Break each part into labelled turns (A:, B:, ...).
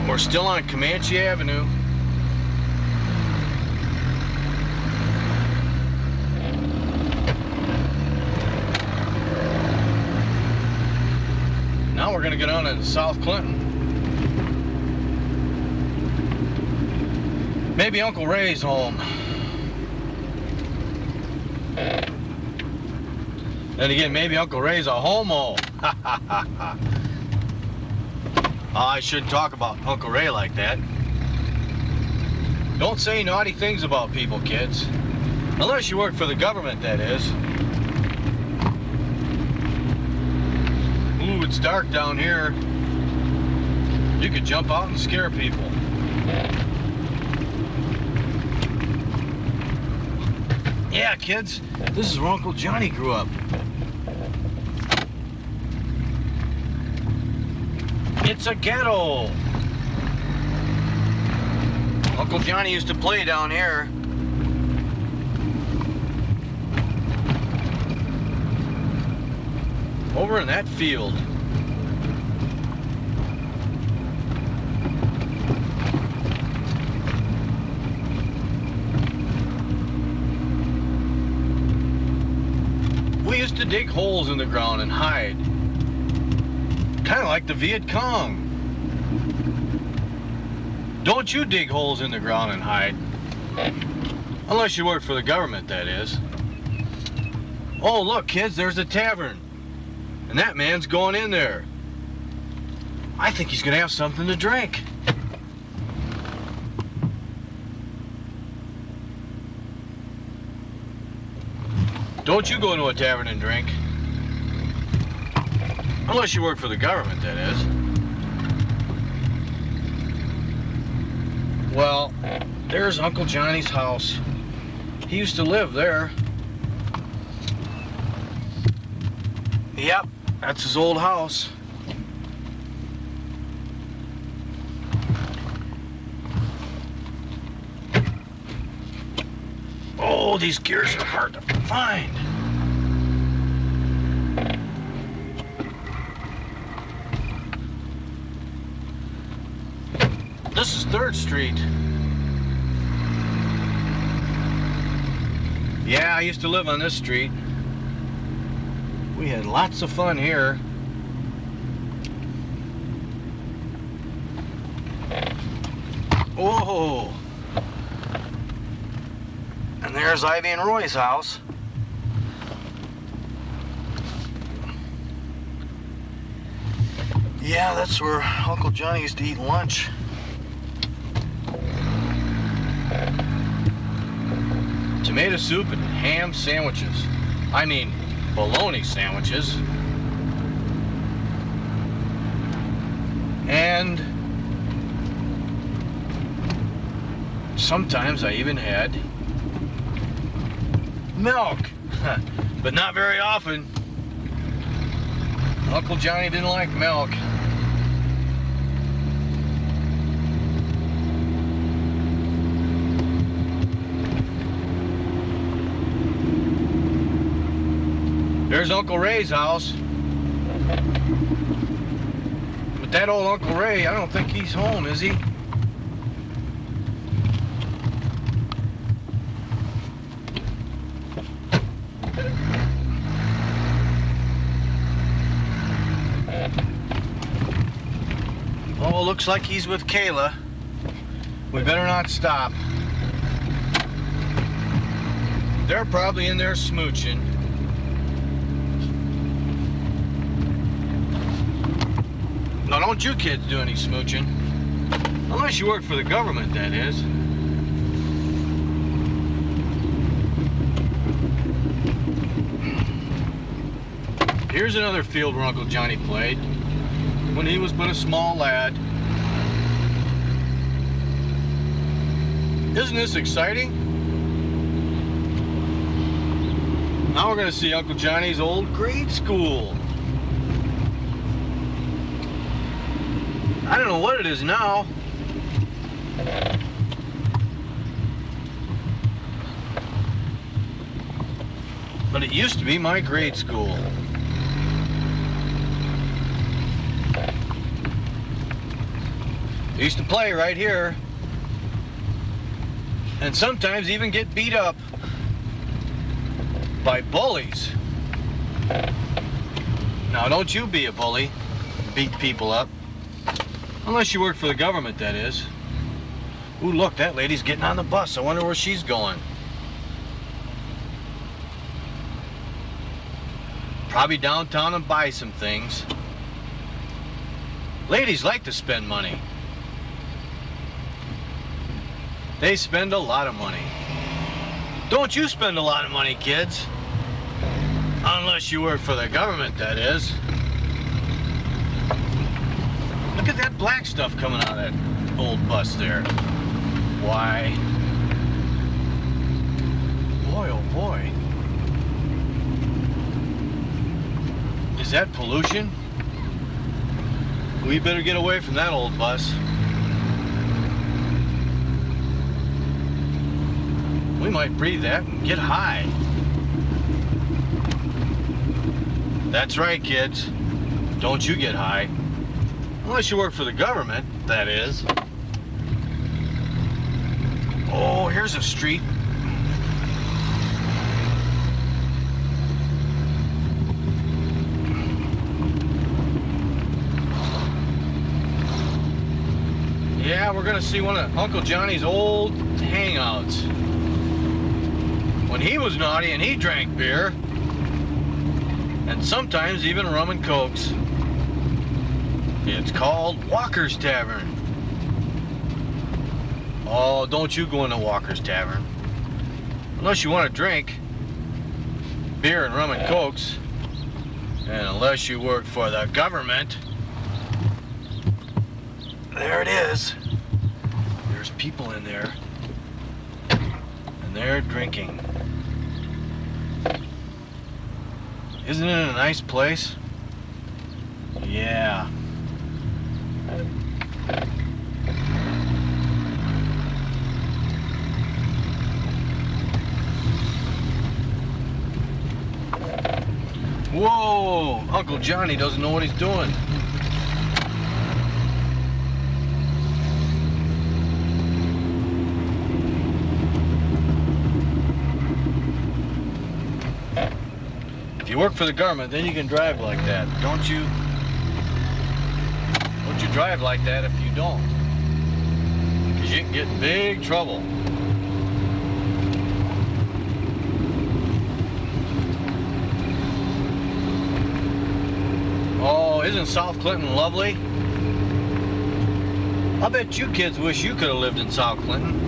A: We're still on Comanche Avenue. Now we're gonna get on into South Clinton. Maybe Uncle Ray's home. Then again, maybe Uncle Ray's a homo. I shouldn't talk about Uncle Ray like that. Don't say naughty things about people, kids. Unless you work for the government, that is. Ooh, it's dark down here. You could jump out and scare people. Yeah, kids, this is where Uncle Johnny grew up. It's a ghetto. Uncle Johnny used to play down here. Over in that field. We used to dig holes in the ground and hide. Kind of like the Viet Cong. Don't you dig holes in the ground and hide. Unless you work for the government, that is. Oh, look, kids, there's a tavern. And that man's going in there. I think he's gonna have something to drink. Don't you go into a tavern and drink. Unless you work for the government, that is. Well, there's Uncle Johnny's house. He used to live there. Yep, that's his old house. Oh, these gears are hard to find. This is 3rd Street. Yeah, I used to live on this street. We had lots of fun here. Whoa! And there's Ivy and Roy's house. Yeah, that's where Uncle Johnny used to eat lunch. Tomato soup and ham sandwiches. I mean, bologna sandwiches. And sometimes I even had milk, but not very often. Uncle Johnny didn't like milk. There's Uncle Ray's house. But that old Uncle Ray, I don't think he's home, is he? Oh, looks like he's with Kayla. We better not stop. They're probably in there smooching. Now, don't you kids do any smooching. Unless you work for the government, that is. Here's another field where Uncle Johnny played when he was but a small lad. Isn't this exciting? Now we're going to see Uncle Johnny's old grade school. I don't know what it is now. But it used to be my grade school. They used to play right here. And sometimes even get beat up by bullies. Now don't you be a bully, beat people up. Unless you work for the government, that is. Ooh, look, that lady's getting on the bus. I wonder where she's going. Probably downtown and buy some things. Ladies like to spend money. They spend a lot of money. Don't you spend a lot of money, kids? Unless you work for the government, that is. Look at that black stuff coming out of that old bus there. Why? Boy, oh boy. Is that pollution? We better get away from that old bus. We might breathe that and get high. That's right, kids. Don't you get high. Unless you work for the government, that is. Oh, here's a street. Yeah, we're gonna see one of Uncle Johnny's old hangouts. When he was naughty and he drank beer, and sometimes even rum and cokes. It's called Walker's Tavern. Oh, don't you go into Walker's Tavern. Unless you want to drink beer and rum and cokes, and unless you work for the government. There it is. There's people in there, and they're drinking. Isn't it a nice place? Yeah. Whoa! Uncle Johnny doesn't know what he's doing. If you work for the government, then you can drive like that. Don't you drive like that if you don't. Because you can get in big trouble. Oh, isn't South Clinton lovely? I bet you kids wish you could have lived in South Clinton.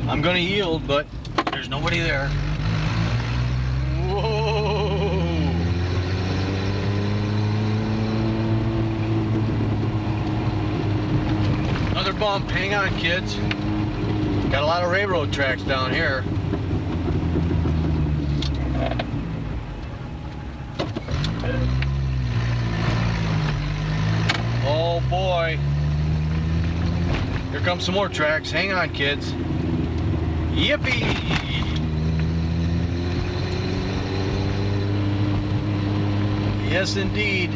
A: I'm gonna yield, but there's nobody there. Whoa! Another bump. Hang on, kids. Got a lot of railroad tracks down here. Oh boy. Here comes some more tracks. Hang on, kids. Yippee! Yes, indeed.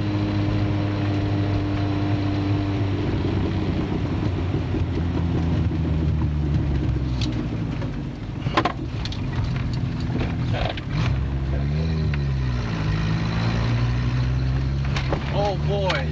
A: Oh boy.